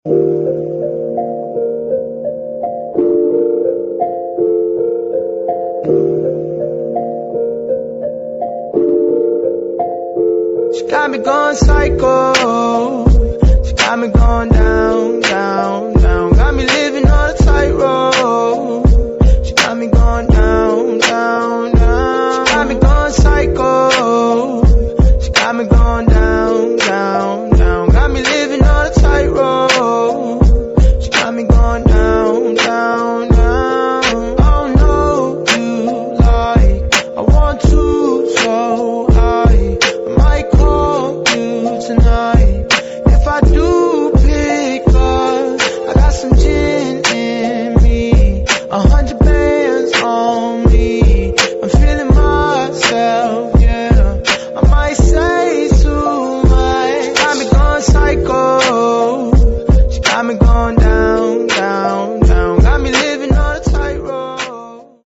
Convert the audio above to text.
She got me going psycho. She got me going down, down, down. Got me living on a tightrope. She got me going down, down, down. She got me going psycho. She got me going down, down, down. Got me living on a tightrope. She got me going down, down, down. Oh no, you like I want to, so I might call you tonight. If I do pick up, I got some gin in me, 100 bands on me. I'm feeling myself, yeah. I might say too much. She got me going psycho. She got me going down,